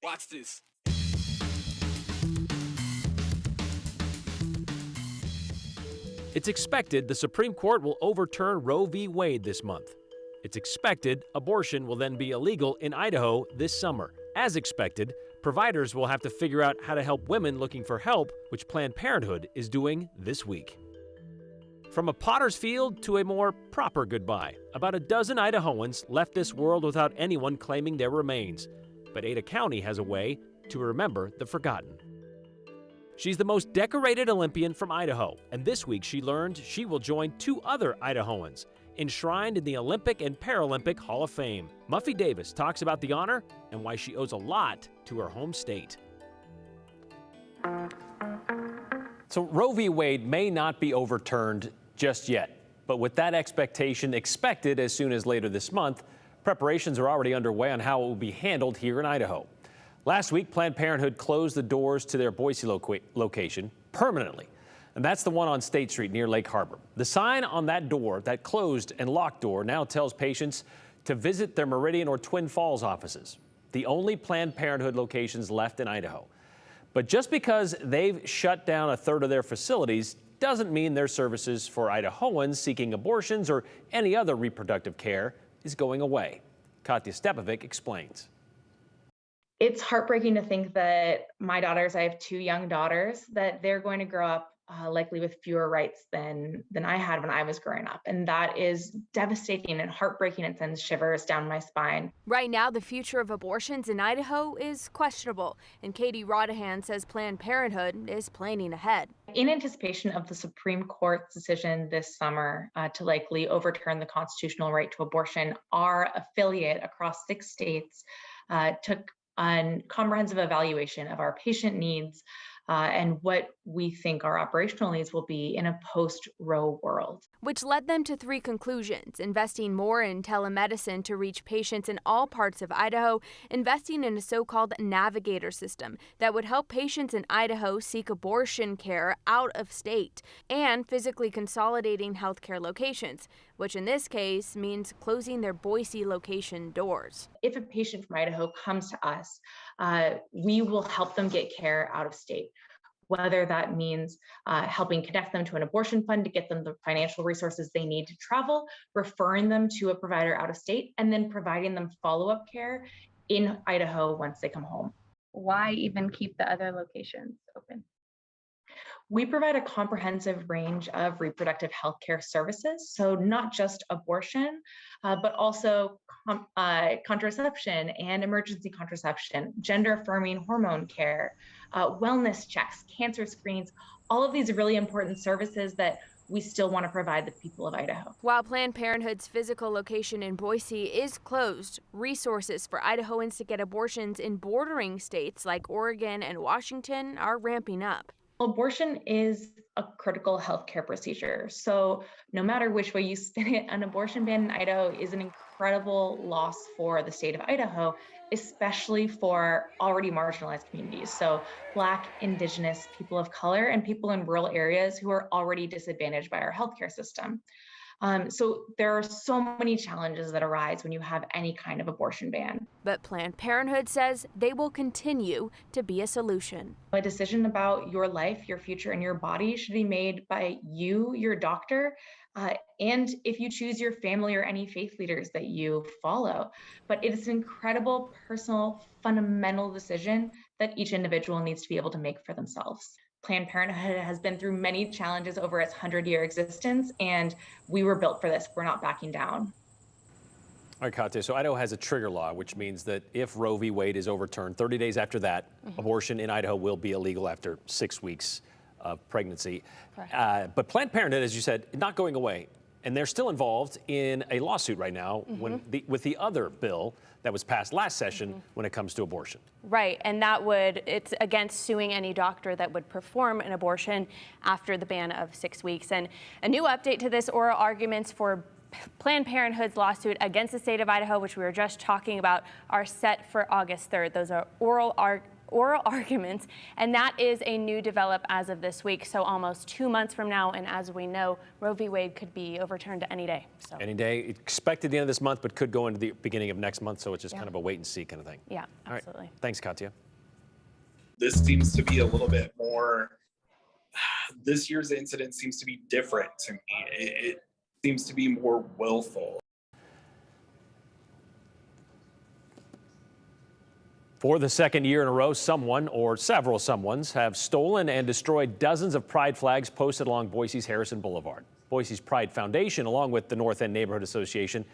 Watch this. It's expected the Supreme Court will overturn Roe v. Wade this month. It's expected abortion will then be illegal in Idaho this summer. As expected, providers will have to figure out how to help women looking for help, which Planned Parenthood is doing this week. From a potter's field to a more proper goodbye, about a dozen Idahoans left this world without anyone claiming their remains. But Ada County has a way to remember the forgotten. She's the most decorated Olympian from Idaho, and this week she learned she will join two other Idahoans enshrined in the Olympic and Paralympic Hall of Fame. Muffy Davis talks about the honor and why she owes a lot to her home state. So Roe v. Wade may not be overturned just yet, but with that expectation expected as soon as later this month, preparations are already underway on how it will be handled here in Idaho. Last week, Planned Parenthood closed the doors to their Boise location permanently, and that's the one on State Street near Lake Harbor. The sign on that door, that closed and locked door, now tells patients to visit their Meridian or Twin Falls offices, the only Planned Parenthood locations left in Idaho. But just because they've shut down a third of their facilities doesn't mean their services for Idahoans seeking abortions or any other reproductive care is going away. Katya Stepovic explains. It's heartbreaking to think that my daughters, I have two young daughters, that they're going to grow up likely with fewer rights than I had when I was growing up. And that is devastating and heartbreaking. It sends shivers down my spine. Right now, the future of abortions in Idaho is questionable. And Katie Rodahan says Planned Parenthood is planning ahead. In anticipation of the Supreme Court's decision this summer to likely overturn the constitutional right to abortion, our affiliate across 6 states took a comprehensive evaluation of our patient needs and what we think our operational needs will be in a post-Roe world. Which led them to 3 conclusions: investing more in telemedicine to reach patients in all parts of Idaho, investing in a so-called navigator system that would help patients in Idaho seek abortion care out of state, and physically consolidating healthcare locations, which in this case means closing their Boise location doors. If a patient from Idaho comes to us, we will help them get care out of state, whether that means helping connect them to an abortion fund to get them the financial resources they need to travel, referring them to a provider out of state, and then providing them follow-up care in Idaho once they come home. Why even keep the other locations open? We provide a comprehensive range of reproductive health care services, so not just abortion, but also contraception and emergency contraception, gender-affirming hormone care, wellness checks, cancer screenings. All of these are really important services that we still want to provide the people of Idaho. While Planned Parenthood's physical location in Boise is closed, resources for Idahoans to get abortions in bordering states like Oregon and Washington are ramping up. Abortion is a critical healthcare procedure. So no matter which way you spin it, an abortion ban in Idaho is an incredible loss for the state of Idaho, especially for already marginalized communities. So Black, Indigenous, people of color, and people in rural areas who are already disadvantaged by our healthcare system. So there are so many challenges that arise when you have any kind of abortion ban. But Planned Parenthood says they will continue to be a solution. A decision about your life, your future, and your body should be made by you, your doctor, and if you choose your family or any faith leaders that you follow. But it is an incredible, personal, fundamental decision that each individual needs to be able to make for themselves. Planned Parenthood has been through many challenges over its 100-year existence, and we were built for this. We're not backing down. All right, Katya, so Idaho has a trigger law, which means that if Roe v. Wade is overturned, 30 days after that, abortion in Idaho will be illegal after 6 weeks of pregnancy. But Planned Parenthood, as you said, not going away. And they're still involved in a lawsuit right now with the other bill that was passed last session when it comes to abortion. Right, and it's against suing any doctor that would perform an abortion after the ban of 6 weeks. And a new update to this: oral arguments for Planned Parenthood's lawsuit against the state of Idaho, which we were just talking about, are set for August 3rd. Those are oral oral arguments, and that is a new develop as of this week, so almost 2 months from now, and as we know, Roe v. Wade could be overturned any day. So. Any day, expected the end of this month, but could go into the beginning of next month, so it's just kind of a wait and see kind of thing. Yeah, absolutely. All right. Thanks, Katya. This seems to be a little bit more, this year's incident seems to be different to me. It seems to be more willful. For the second year in a row, someone or several someones have stolen and destroyed dozens of pride flags posted along Boise's Harrison Boulevard. Boise's Pride Foundation, along with the North End Neighborhood Association,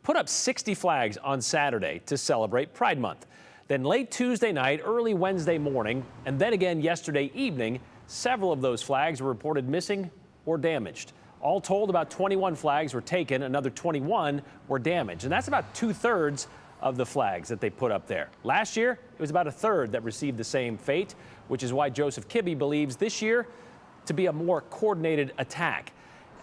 put up 60 flags on Saturday to celebrate Pride Month. Then late Tuesday night, early Wednesday morning, and then again yesterday evening, several of those flags were reported missing or damaged. All told, about 21 flags were taken, another 21 were damaged, and that's about 2/3 of the flags that they put up there. Last year, it was about 1/3 that received the same fate, which is why Joseph Kibbe believes this year to be a more coordinated attack.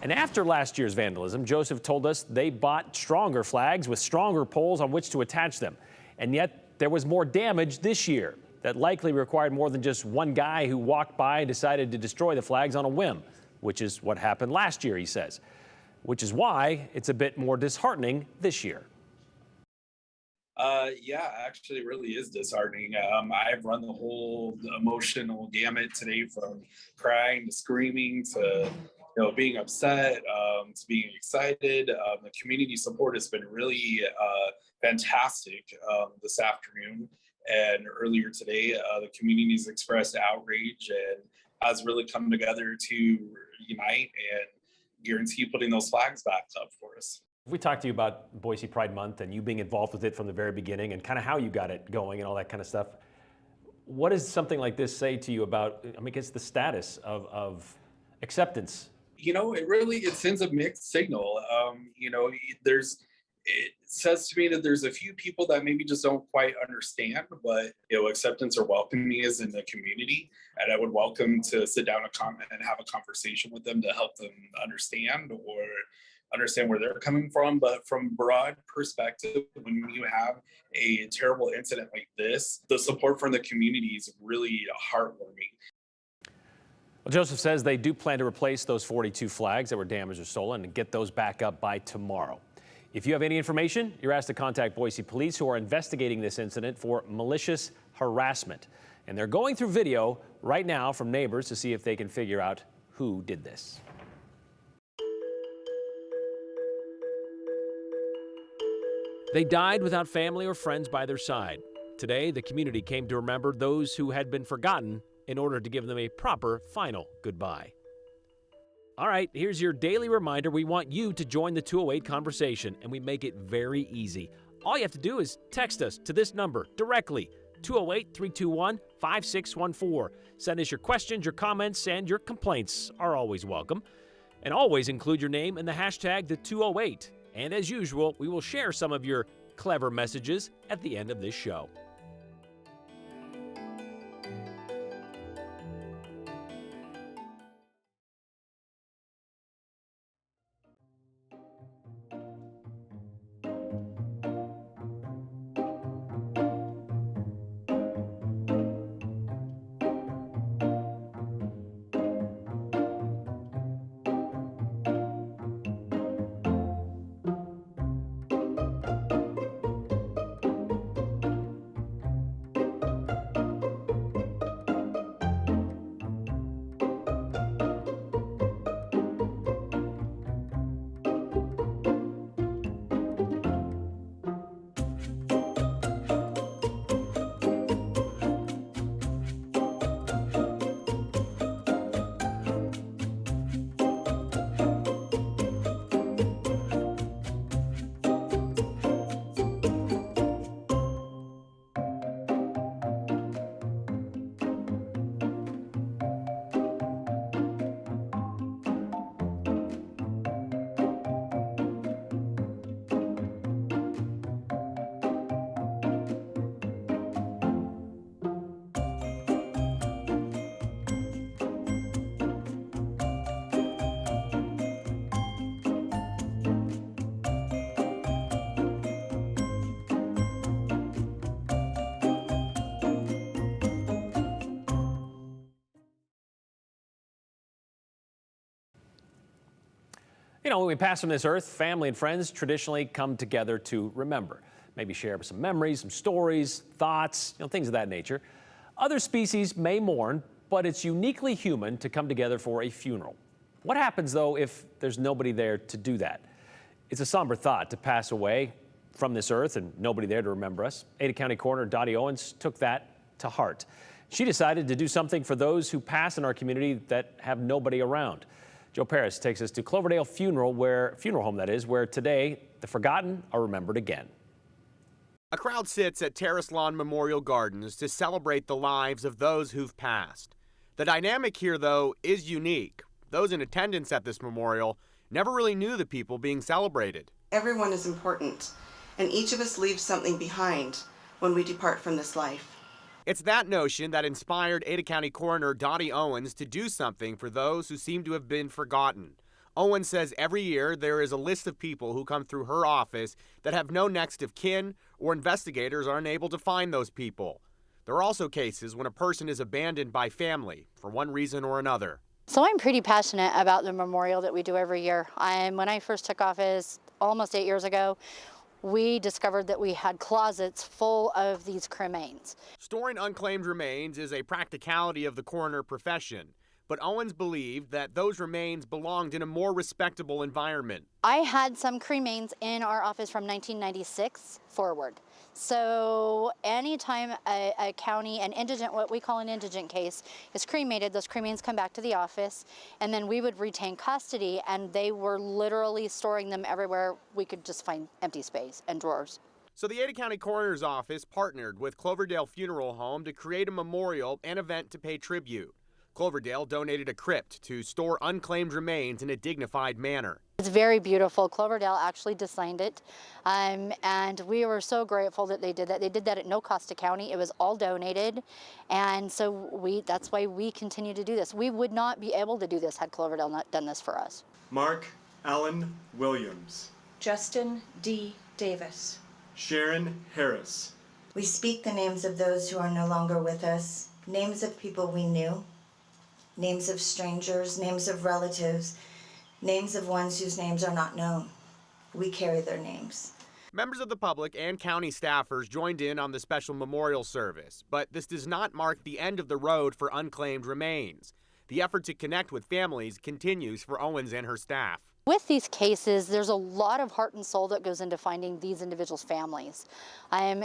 And after last year's vandalism, Joseph told us they bought stronger flags with stronger poles on which to attach them. And yet there was more damage this year that likely required more than just one guy who walked by and decided to destroy the flags on a whim, which is what happened last year, he says, which is why it's a bit more disheartening this year. Yeah, actually, it really is disheartening. I've run the whole emotional gamut today, from crying to screaming to being upset, to being excited. The community support has been really fantastic this afternoon and earlier today. The community has expressed outrage and has really come together to unite and guarantee putting those flags back up for us. We talked to you about Boise Pride Month and you being involved with it from the very beginning and kind of how you got it going and all that kind of stuff. What does something like this say to you about, I mean, it's the status of acceptance? It sends a mixed signal. It says to me that there's a few people that maybe just don't quite understand what acceptance or welcoming is in the community, and I would welcome to sit down and have a conversation with them to help them understand where they're coming from. But from broad perspective, when you have a terrible incident like this, the support from the community is really heartwarming. Well, Joseph says they do plan to replace those 42 flags that were damaged or stolen and get those back up by tomorrow. If you have any information, you're asked to contact Boise Police, who are investigating this incident for malicious harassment. And they're going through video right now from neighbors to see if they can figure out who did this. They died without family or friends by their side. Today, the community came to remember those who had been forgotten in order to give them a proper final goodbye. All right, here's your daily reminder. We want you to join the 208 conversation, and we make it very easy. All you have to do is text us to this number directly, 208-321-5614. Send us your questions, your comments, and your complaints are always welcome. And always include your name and the hashtag #the208. And as usual, we will share some of your clever messages at the end of this show. You know, when we pass from this earth, family and friends traditionally come together to remember. Maybe share some memories, some stories, thoughts, things of that nature. Other species may mourn, but it's uniquely human to come together for a funeral. What happens, though, if there's nobody there to do that? It's a somber thought to pass away from this earth and nobody there to remember us. Ada County Coroner Dottie Owens took that to heart. She decided to do something for those who pass in our community that have nobody around. Joe Paris takes us to Cloverdale Funeral Home, where today the forgotten are remembered again. A crowd sits at Terrace Lawn Memorial Gardens to celebrate the lives of those who've passed. The dynamic here, though, is unique. Those in attendance at this memorial never really knew the people being celebrated. Everyone is important, and each of us leaves something behind when we depart from this life. It's that notion that inspired Ada County Coroner Dottie Owens to do something for those who seem to have been forgotten. Owens says every year there is a list of people who come through her office that have no next of kin, or investigators are unable to find those people. There are also cases when a person is abandoned by family for one reason or another. So I'm pretty passionate about the memorial that we do every year. When I first took office almost 8 years ago, we discovered that we had closets full of these cremains. Storing unclaimed remains is a practicality of the coroner profession, but Owens believed that those remains belonged in a more respectable environment. I had some cremains in our office from 1996 forward. So anytime a county, what we call an indigent case, is cremated, those cremains come back to the office, and then we would retain custody, and they were literally storing them everywhere we could just find empty space and drawers. So the Ada County Coroner's Office partnered with Cloverdale Funeral Home to create a memorial and event to pay tribute. Cloverdale donated a crypt to store unclaimed remains in a dignified manner. It's very beautiful. Cloverdale actually designed it, and we were so grateful that they did that. They did that at no cost to county. It was all donated, and so that's why we continue to do this. We would not be able to do this had Cloverdale not done this for us. Mark Allen Williams. Justin D. Davis. Sharon Harris. We speak the names of those who are no longer with us, names of people we knew, names of strangers, names of relatives, names of ones whose names are not known. We carry their names. Members of the public and county staffers joined in on the special memorial service, but this does not mark the end of the road for unclaimed remains. The effort to connect with families continues for Owens and her staff. With these cases, there's a lot of heart and soul that goes into finding these individuals' families.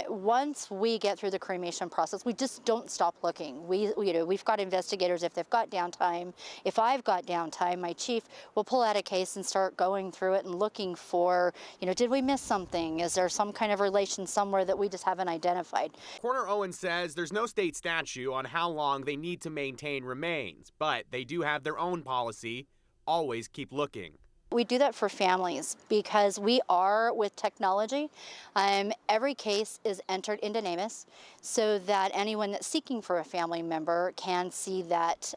Once we get through the cremation process, we just don't stop looking. We've got investigators, if they've got downtime. If I've got downtime, my chief will pull out a case and start going through it and looking for, did we miss something? Is there some kind of relation somewhere that we just haven't identified? Coroner Owens says there's no state statute on how long they need to maintain remains, but they do have their own policy. Always keep looking. We do that for families because we are with technology. Every case is entered into NamUs so that anyone that's seeking for a family member can see that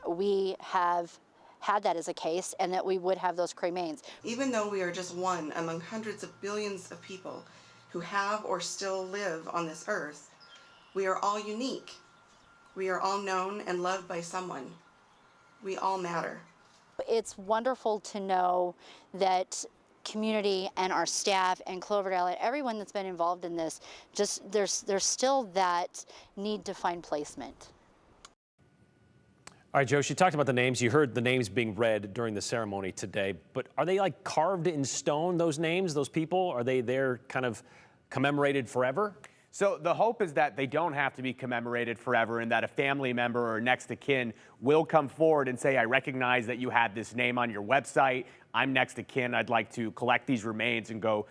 we have had that as a case and that we would have those cremains. Even though we are just one among hundreds of billions of people who have or still live on this earth, we are all unique. We are all known and loved by someone. We all matter. It's wonderful to know that community and our staff and Cloverdale and everyone that's been involved in this, there's still that need to find placement. All right, Joe, she talked about the names. You heard the names being read during the ceremony today, but are they like carved in stone, those names, those people? Are they there kind of commemorated forever? So the hope is that they don't have to be commemorated forever and that a family member or next of kin will come forward and say, I recognize that you had this name on your website. I'm next of kin. I'd like to collect these remains and go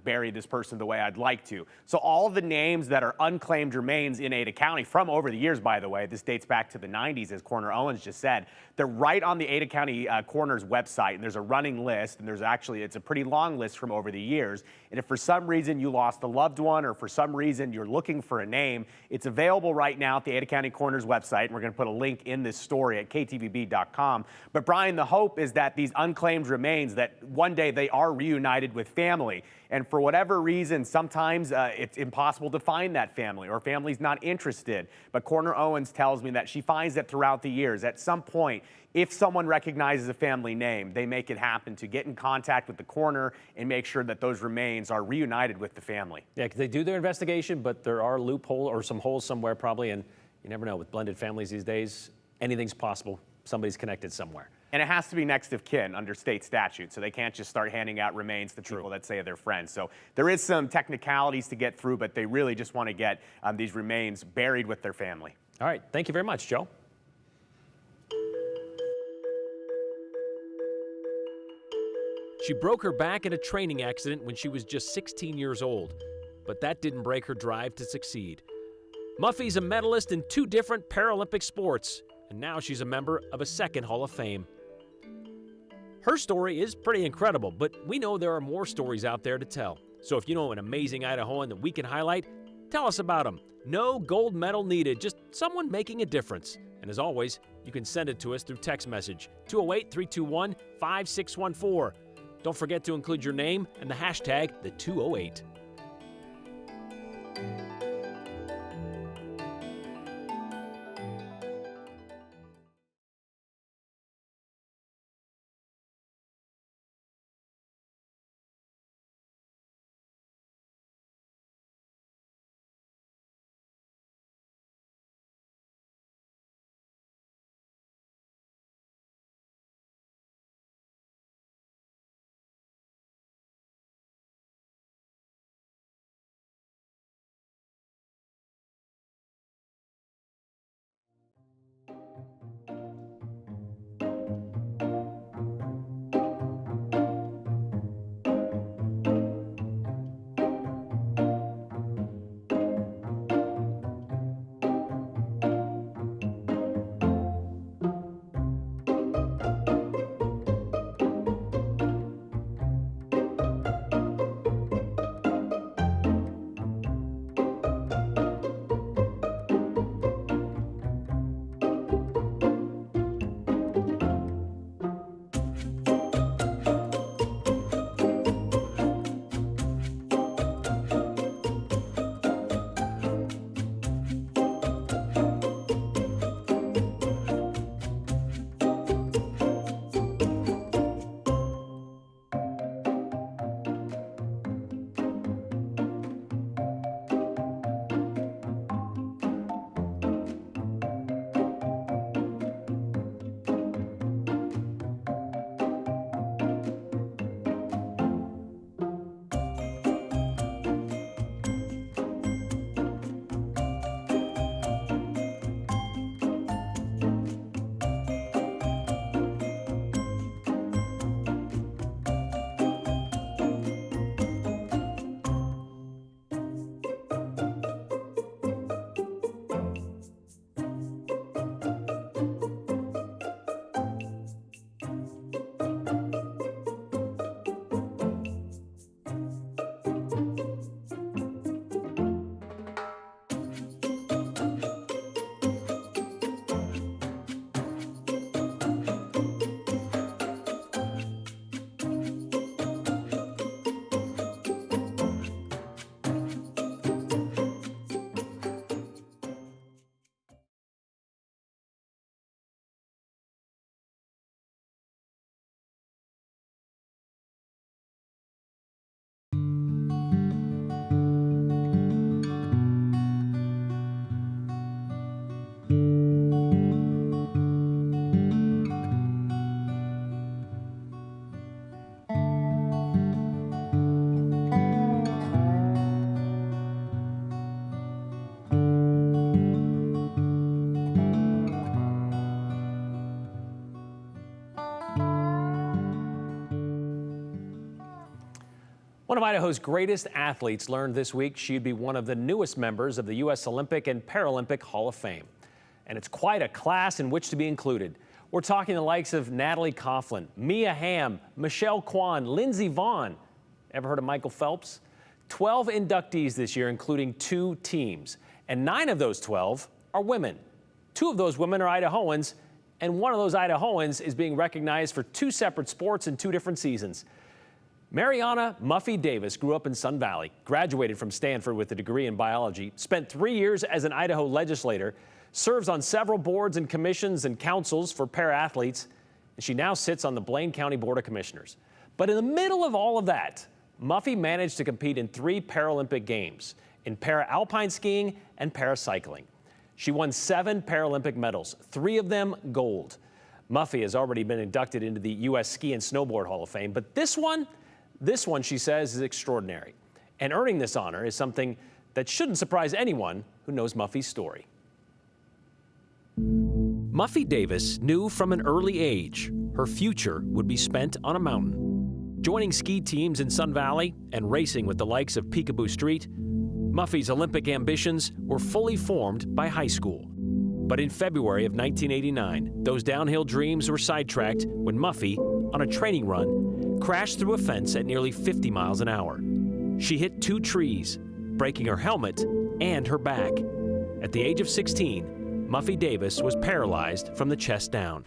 bury this person the way I'd like to. So all of the names that are unclaimed remains in Ada County from over the years, by the way, this dates back to the 90s, as Coroner Owens just said, they're right on the Ada County Coroner's website, and there's a running list, and it's a pretty long list from over the years. And if for some reason you lost a loved one or for some reason you're looking for a name, it's available right now at the Ada County Coroner's website, and we're going to put a link in this story at KTVB.com. But Brian, the hope is that these unclaimed remains, that one day they are reunited with family. And for whatever reason, sometimes it's impossible to find that family, or family's not interested. But Coroner Owens tells me that she finds that throughout the years, at some point, if someone recognizes a family name, they make it happen to get in contact with the coroner and make sure that those remains are reunited with the family. Yeah, 'cause they do their investigation, but there are loopholes or some holes somewhere probably, and you never know. With blended families these days, anything's possible. Somebody's connected somewhere. And it has to be next of kin under state statute, so they can't just start handing out remains to people that say they're friends. So there is some technicalities to get through, but they really just want to get these remains buried with their family. All right, thank you very much, Joe. She broke her back in a training accident when she was just 16 years old, but that didn't break her drive to succeed. Muffy's a medalist in 2 different Paralympic sports, and now she's a member of a second Hall of Fame. Her story is pretty incredible, but we know there are more stories out there to tell. So if you know an amazing Idahoan that we can highlight, tell us about them. No gold medal needed, just someone making a difference. And as always, you can send it to us through text message, 208-321-5614. Don't forget to include your name and the hashtag #the208. One of Idaho's greatest athletes learned this week she'd be one of the newest members of the U.S. Olympic and Paralympic Hall of Fame. And it's quite a class in which to be included. We're talking the likes of Natalie Coughlin, Mia Hamm, Michelle Kwan, Lindsey Vonn. Ever heard of Michael Phelps? 12 inductees this year, including 2 teams. And 9 of those 12 are women. 2 of those women are Idahoans, And one of those Idahoans is being recognized for 2 separate sports in 2 different seasons. Mariana Muffy Davis grew up in Sun Valley, graduated from Stanford with a degree in biology, spent 3 years as an Idaho legislator, serves on several boards and commissions and councils for para-athletes, and she now sits on the Blaine County Board of Commissioners. But in the middle of all of that, Muffy managed to compete in 3 Paralympic Games, in para-alpine skiing and paracycling. She won 7 Paralympic medals, 3 of them gold. Muffy has already been inducted into the U.S. Ski and Snowboard Hall of Fame, but this one, she says, is extraordinary. And earning this honor is something that shouldn't surprise anyone who knows Muffy's story. Muffy Davis knew from an early age her future would be spent on a mountain. Joining ski teams in Sun Valley and racing with the likes of Peekaboo Street, Muffy's Olympic ambitions were fully formed by high school. But in February of 1989, those downhill dreams were sidetracked when Muffy, on a training run, crashed through a fence at nearly 50 miles an hour. She hit 2 trees, breaking her helmet and her back. At the age of 16, Muffy Davis was paralyzed from the chest down.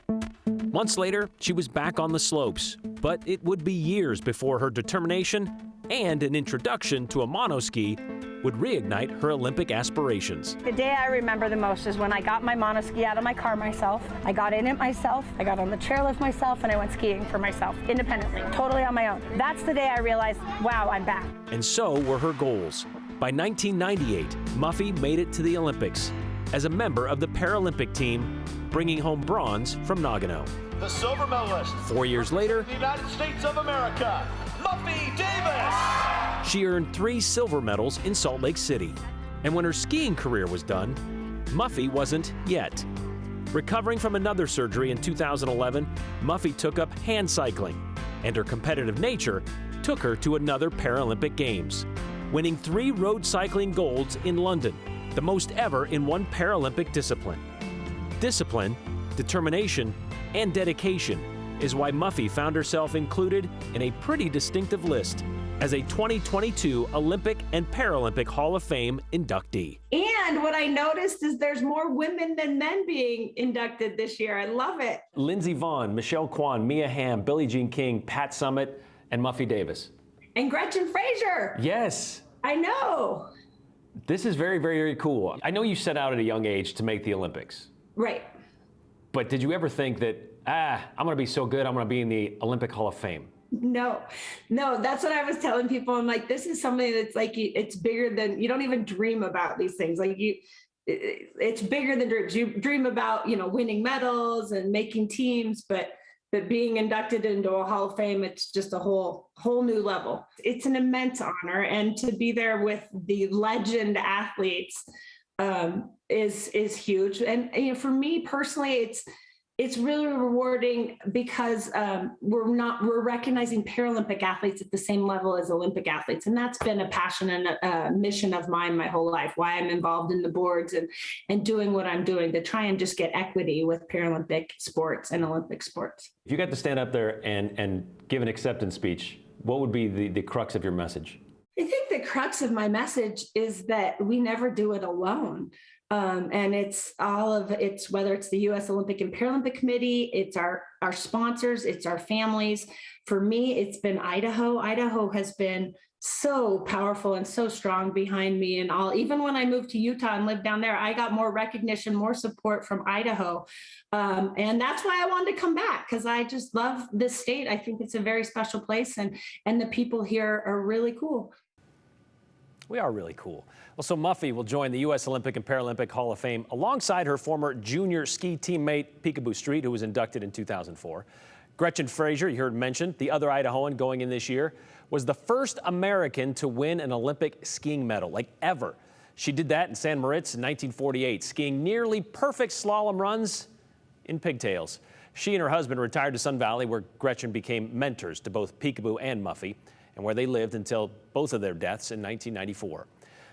Months later, she was back on the slopes, but it would be years before her determination and an introduction to a monoski would reignite her Olympic aspirations. The day I remember the most is when I got my monoski out of my car myself. I got in it myself, I got on the chairlift myself, and I went skiing for myself, independently, totally on my own. That's the day I realized, wow, I'm back. And so were her goals. By 1998, Muffy made it to the Olympics as a member of the Paralympic team, bringing home bronze from Nagano. The silver medalist. 4 years later, the United States of America, Muffy Davis. She earned 3 silver medals in Salt Lake City. And when her skiing career was done, Muffy wasn't yet. Recovering from another surgery in 2011, Muffy took up hand cycling, and her competitive nature took her to another Paralympic Games, winning 3 road cycling golds in London, the most ever in one Paralympic discipline. Discipline, determination, and dedication is why Muffy found herself included in a pretty distinctive list as a 2022 Olympic and Paralympic Hall of Fame inductee. And what I noticed is there's more women than men being inducted this year. I love it. Lindsey Vonn, Michelle Kwan, Mia Hamm, Billie Jean King, Pat Summitt, and Muffy Davis. And Gretchen Fraser. Yes. I know. This is very, very, very cool. I know you set out at a young age to make the Olympics. Right. But did you ever think that, I'm going to be so good, I'm going to be in the Olympic Hall of Fame? No, that's what I was telling people. I'm like, this is something that's like, it's bigger than, you don't even dream about these things. Like it's bigger than dreams. You dream about, winning medals and making teams, but being inducted into a Hall of Fame, it's just a whole new level. It's an immense honor. And to be there with the legend athletes is huge. And for me personally, it's really rewarding because we're recognizing Paralympic athletes at the same level as Olympic athletes. And that's been a passion and a mission of mine my whole life, why I'm involved in the boards and doing what I'm doing to try and just get equity with Paralympic sports and Olympic sports. If you got to stand up there and give an acceptance speech, what would be the crux of your message? I think the crux of my message is that we never do it alone. And it's whether it's the U.S. Olympic and Paralympic Committee, it's our sponsors, it's our families. For me, it's been Idaho. Idaho has been so powerful and so strong behind me and all. Even when I moved to Utah and lived down there, I got more recognition, more support from Idaho. And that's why I wanted to come back, because I just love this state. I think it's a very special place, and the people here are really cool. We are really cool. Well, so Muffy will join the U.S. Olympic and Paralympic Hall of Fame alongside her former junior ski teammate, Peekaboo Street, who was inducted in 2004. Gretchen Fraser, you heard mentioned, the other Idahoan going in this year, was the first American to win an Olympic skiing medal, like ever. She did that in San Moritz in 1948, skiing nearly perfect slalom runs in pigtails. She and her husband retired to Sun Valley, where Gretchen became mentors to both Peekaboo and Muffy, and where they lived until both of their deaths in 1994.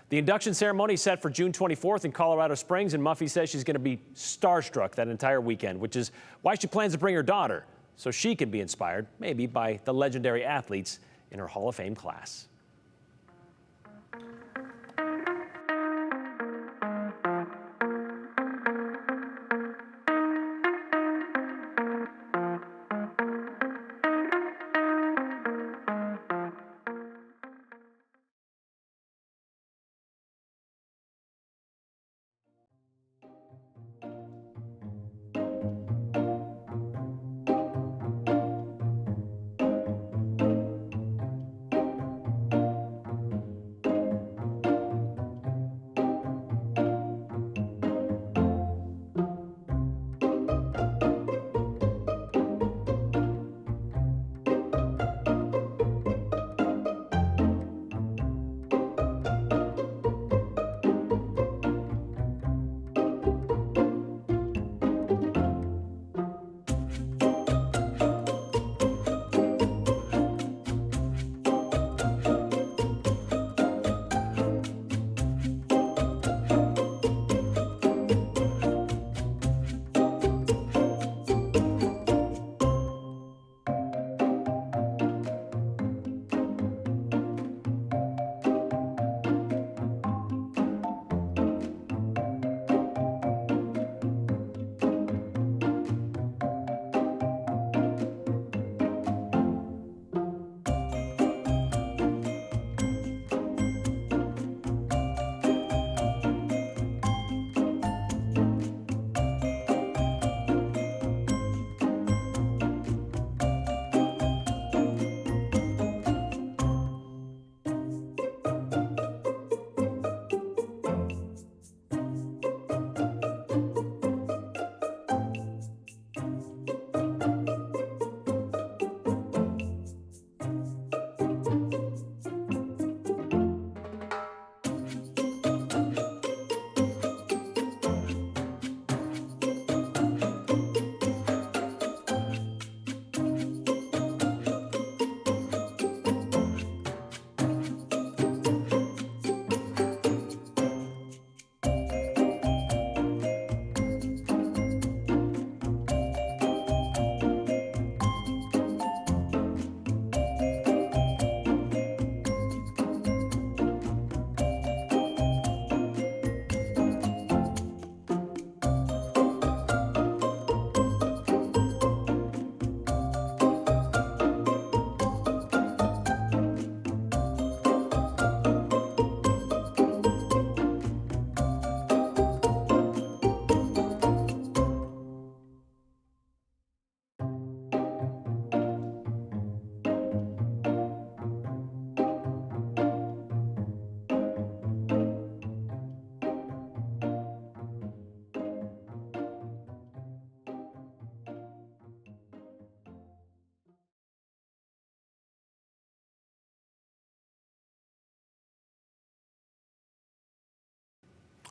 The induction ceremony is set for June 24th in Colorado Springs, and Muffy says she's going to be starstruck that entire weekend, which is why she plans to bring her daughter so she can be inspired, maybe by the legendary athletes in her Hall of Fame class.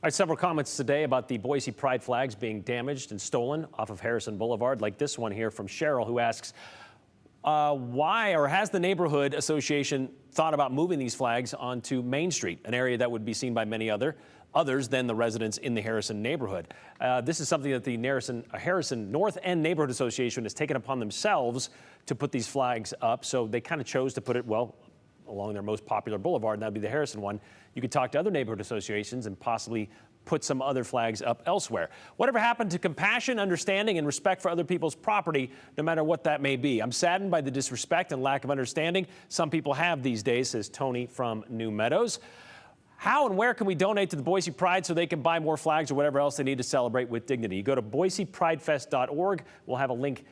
right, several comments today about the Boise Pride flags being damaged and stolen off of Harrison Boulevard, like this one here from Cheryl, who asks, why or has the neighborhood association thought about moving these flags onto Main Street, an area that would be seen by many others than the residents in the Harrison neighborhood? This is something that the Harrison North End Neighborhood Association has taken upon themselves to put these flags up. So they kind of chose to put it, well, along their most popular boulevard, and that'd be the Harrison one. You could talk to other neighborhood associations and possibly put some other flags up elsewhere. Whatever happened to compassion, understanding, and respect for other people's property, no matter what that may be? I'm saddened by the disrespect and lack of understanding some people have these days, says Tony from New Meadows. How and where can we donate to the Boise Pride so they can buy more flags or whatever else they need to celebrate with dignity? You go to boisepridefest.org. We'll have a link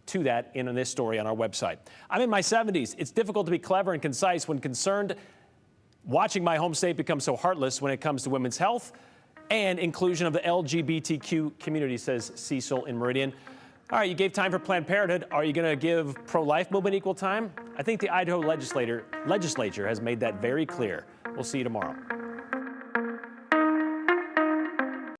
to that in this story on our website. I'm in my 70s. It's difficult to be clever and concise when concerned watching my home state become so heartless when it comes to women's health and inclusion of the LGBTQ community, says Cecil in Meridian. All right, you gave time for Planned Parenthood. Are you going to give pro-life movement equal time? I think the Idaho legislature has made that very clear. We'll see you tomorrow.